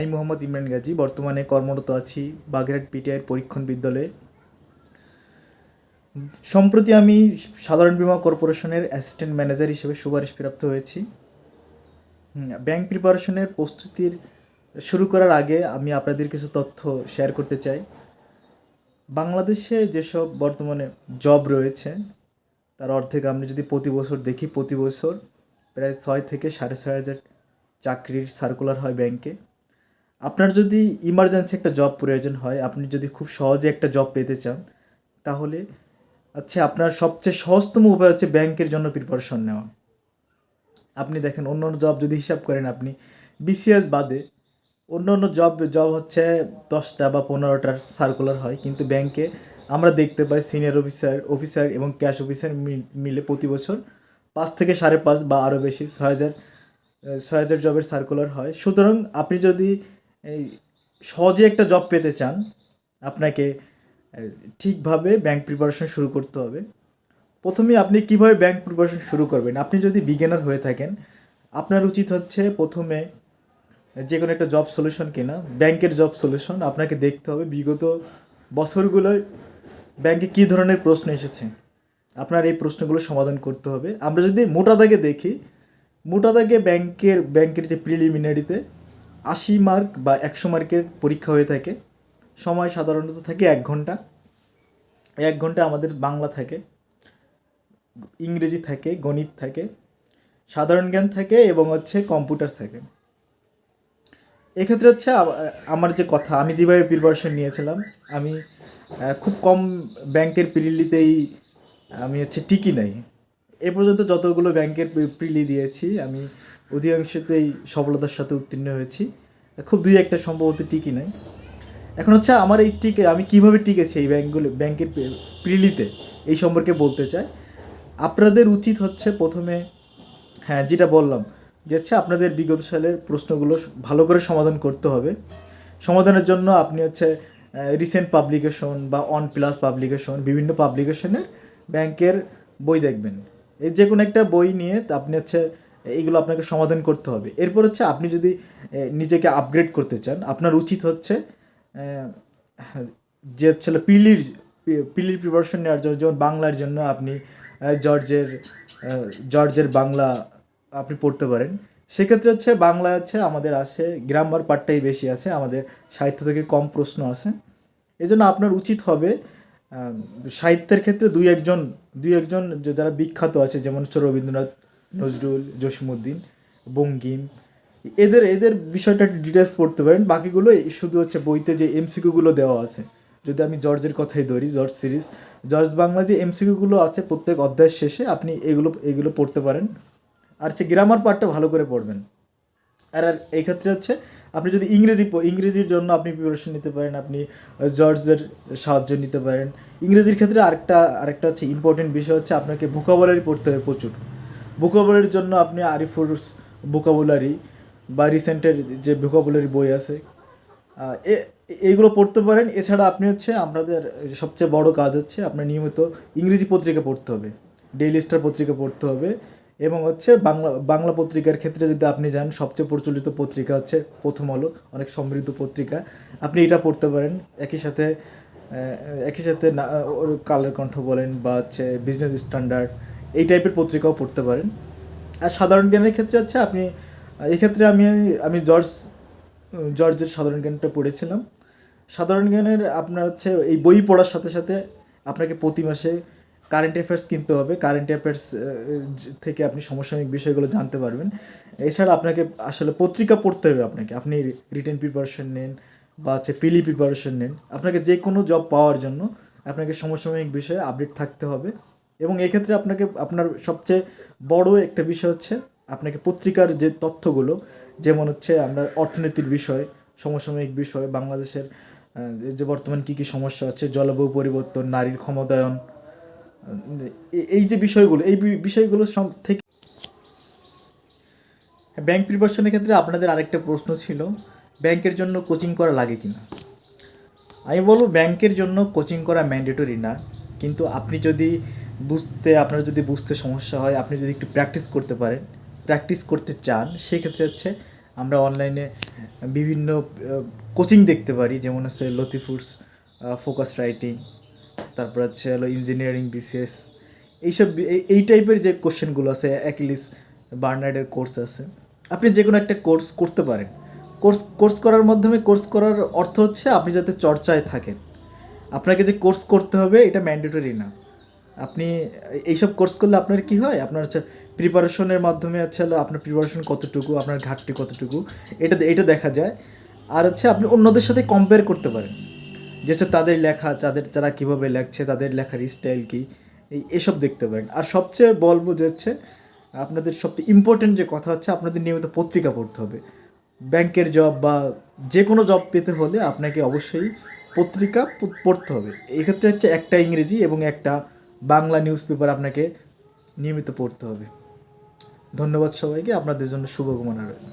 আমি মোহাম্মদ ইমরান গাজী বর্তমানে কর্মরত আছি বাগেরহাট পিটিআইয়ের পরীক্ষণ বিদ্যালয়ে। সম্প্রতি আমি সাধারণ বীমা কর্পোরেশনের অ্যাসিস্ট্যান্ট ম্যানেজার হিসেবে সুপারিশপ্রাপ্ত হয়েছি। ব্যাংক প্রিপারেশনের প্রস্তুতির শুরু করার আগে আমি আপনাদের কিছু তথ্য শেয়ার করতে চাই। বাংলাদেশে যেসব বর্তমানে জব রয়েছে তার অর্ধেক আমরা যদি প্রতি বছর দেখি, প্রতি বছর প্রায় 6 থেকে 6,500 চাকরির সার্কুলার হয় ব্যাংকে। আপনার যদি ইমার্জেন্সি একটা জব প্রয়োজন হয়, আপনি যদি খুব সহজে একটা জব পেতে চান, তাহলে আপনার সবচেয়ে সহজতম উপায় হচ্ছে ব্যাংকের জন্য প্রিপারেশন নেওয়া। আপনি দেখেন অন্য জব যদি হিসাব করেন, আপনি বিসিএস বাদে অন্য জব হচ্ছে 10টা বা 15টার সার্কুলার হয়, কিন্তু ব্যাংকে আমরা দেখতে পাই সিনিয়র অফিসার এবং ক্যাশ অফিসার মিলে প্রতি বছর 5 থেকে 5.5 বা আরও বেশি 6,000 জবের সার্কুলার হয়। সুতরাং আপনি যদি এই সহজে একটা জব পেতে চান, আপনাকে ঠিকভাবে ব্যাংক প্রিপারেশন শুরু করতে হবে। প্রথমে আপনি কিভাবে ব্যাংক প্রিপারেশন শুরু করবেন? আপনি যদি বিগিনার হয়ে থাকেন, আপনার উচিত হচ্ছে প্রথমে যে কোনো একটা জব সলিউশন কেনা, ব্যাংকের জব সলিউশন। আপনাকে দেখতে হবে বিগত বছরগুলোয় ব্যাংকে কী ধরনের প্রশ্ন এসেছে, আপনার এই প্রশ্নগুলো সমাধান করতে হবে। আমরা যদি মোটা দাগে দেখি, মোটা দাগে ব্যাংকের যে প্রিলিমিনারিতে 80 মার্ক বা 100 মার্কের পরীক্ষা হয়ে থাকে। সময় সাধারণত থাকে 1 ঘন্টা। 1 ঘন্টা আমাদের বাংলা থাকে, ইংরেজি থাকে, গণিত থাকে, সাধারণ জ্ঞান থাকে এবং কম্পিউটার থাকে। এক্ষেত্রে আমার যে কথা, আমি যেভাবে প্রিপারেশন নিয়েছিলাম, আমি খুব কম ব্যাংকের প্রিলিতেই আমি টিকি নাই। এ পর্যন্ত যতগুলো ব্যাংকের প্রিলি দিয়েছি, আমি অধিকাংশতেই সফলতার সাথে উত্তীর্ণ হয়েছি। খুব 2-1টা সম্ভবত টিকি নাই। এখন আমার এই আমি কীভাবে টিকেছি এই ব্যাংকের প্রিলিতে, এই সম্পর্কে বলতে চাই। আপনাদের উচিত প্রথমে, যেটা বললাম যে আপনাদের বিগত সালের প্রশ্নগুলো ভালো করে সমাধান করতে হবে। সমাধানের জন্য আপনি রিসেন্ট পাবলিকেশন বা অন প্লাস পাবলিকেশন, বিভিন্ন পাবলিকেশনের ব্যাংকের বই দেখবেন। এই যে কোনো একটা বই নিয়ে আপনি এইগুলো আপনাকে সমাধান করতে হবে। এরপর আপনি যদি নিজেকে আপগ্রেড করতে চান, আপনার উচিত যে পিলির প্রিপারেশন নেওয়ার জন্য, যেমন বাংলার জন্য আপনি জর্জের বাংলা আপনি পড়তে পারেন। সেক্ষেত্রে বাংলা আমাদের গ্রামার পার্টটাই বেশি আছে, আমাদের সাহিত্য থেকে কম প্রশ্ন আছে। এই জন্য আপনার উচিত হবে সাহিত্যের ক্ষেত্রে দুই একজন যারা বিখ্যাত আছে, যেমন রবীন্দ্রনাথ, নজরুল, জসীমউদ্দিন, বঙ্কিম, এদের বিষয়টা ডিটেলস পড়তে পারেন। বাকিগুলো শুধু বইতে যে এমসিকিউগুলো দেওয়া আছে। যদি আমি জর্জের কথাই ধরি, জর্জ বাংলা যে এমসিকিউগুলো আছে প্রত্যেক অধ্যায়ের শেষে, আপনি এগুলো পড়তে পারেন। আর গ্রামার পার্টটা ভালো করে পড়বেন। আর এই ক্ষেত্রে আপনি যদি ইংরেজির জন্য আপনি প্রিপারেশন নিতে পারেন, আপনি জর্জের সাহায্য নিতে পারেন। ইংরেজির ক্ষেত্রে আরেকটা ইম্পর্টেন্ট বিষয় আপনাকে ভোকাবুলারি পড়তে হবে প্রচুর। ভোকাবুলারির জন্য আপনি আরিফুরস ভোকাবুলারি বা রিসেন্টের যে ভোকাবুলারি বই আছে, এইগুলো পড়তে পারেন। এছাড়া আপনি আপনাদের সবচেয়ে বড় কাজ আপনার নিয়মিত ইংরেজি পত্রিকা পড়তে হবে। ডেইলি স্টার পত্রিকা পড়তে হবে এবং বাংলা পত্রিকার ক্ষেত্রে যদি আপনি যান, সবচেয়ে প্রচলিত পত্রিকা প্রথম আলো, অনেক সমৃদ্ধ পত্রিকা, আপনি এটা পড়তে পারেন। একই সাথে কালের কণ্ঠ বলেন বা বিজনেস স্ট্যান্ডার্ড, এই টাইপের পত্রিকাও পড়তে পারেন। আর সাধারণ জ্ঞানের ক্ষেত্রে আপনি এক্ষেত্রে আমি জর্জের সাধারণ জ্ঞানটা পড়েছিলাম। সাধারণ জ্ঞানের আপনার এই বই পড়ার সাথে সাথে আপনাকে প্রতি মাসে কারেন্ট অ্যাফেয়ার্স কিনতে হবে। কারেন্ট অ্যাফেয়ার্স থেকে আপনি সমসাময়িক বিষয়গুলো জানতে পারবেন। এছাড়া আপনাকে পত্রিকা পড়তে হবে। আপনি রিটেন প্রিপারেশন নেন বা পিলি প্রিপারেশন নেন, আপনাকে যে কোনো জব পাওয়ার জন্য আপনাকে সমসাময়িক বিষয়ে আপডেট থাকতে হবে। এবং এক্ষেত্রে আপনার সবচেয়ে বড় একটা বিষয় আপনাকে পত্রিকার যে তথ্যগুলো, যেমন আমরা অর্থনীতির বিষয়, সমসাময়িক বিষয়, বাংলাদেশের যে বর্তমান কী কী সমস্যা আছে, জলবায়ু পরিবর্তন, নারীর ক্ষমতায়ন, এই যে বিষয়গুলো থেকে। ব্যাংক প্রিপারেশনের ক্ষেত্রে আপনাদের আরেকটা প্রশ্ন ছিল, ব্যাংকের জন্য কোচিং করা লাগে কি না। আমি বলবো ব্যাংকের জন্য কোচিং করা ম্যান্ডেটরি না, কিন্তু আপনার যদি বুঝতে সমস্যা হয়, আপনি যদি একটু প্র্যাকটিস করতে চান, সেক্ষেত্রে আমরা অনলাইনে বিভিন্ন কোচিং দেখতে পারি, যেমন হচ্ছে লতিফুডস, ফোকাস রাইটিং, তারপর হচ্ছে হলো ইঞ্জিনিয়ারিং বিসিএস, এইসব এই টাইপের যে কোশ্চেনগুলো আছে, অ্যাকিলিস বার্নার্ডের কোর্স আছে। আপনি যে কোনো একটা কোর্স করতে পারেন। কোর্স করার মাধ্যমে, কোর্স করার অর্থ হচ্ছে আপনি যাতে চর্চায় থাকেন। আপনাকে যে কোর্স করতে হবে এটা ম্যান্ডেটরি না। আপনি এইসব কোর্স করলে আপনার কি হয়, আপনার হচ্ছে প্রিপারেশনের মাধ্যমে হচ্ছে হলো আপনার প্রিপারেশন কতটুকু, আপনার ঘাটতি কতটুকু, এটা দেখা যায়। আর হচ্ছে আপনি অন্যদের সাথে কম্পেয়ার করতে পারেন, যে হচ্ছে তাদের লেখা, তারা কীভাবে লেখছে, তাদের লেখার স্টাইল কী, এসব দেখতে পারেন। আর সবচেয়ে বলবো যে হচ্ছে আপনাদের সবচেয়ে ইম্পর্টেন্ট যে কথা হচ্ছে আপনাদের নিয়মিত পত্রিকা পড়তে হবে। ব্যাংকের জব বা যে কোনো জব পেতে হলে আপনাকে অবশ্যই পত্রিকা পড়তে হবে। এক্ষেত্রে হচ্ছে একটা ইংরেজি এবং একটা বাংলা নিউজ পেপার আপনাকে নিয়মিত পড়তে হবে। ধন্যবাদ সবাইকে, আপনাদের জন্য শুভকামনা রইল।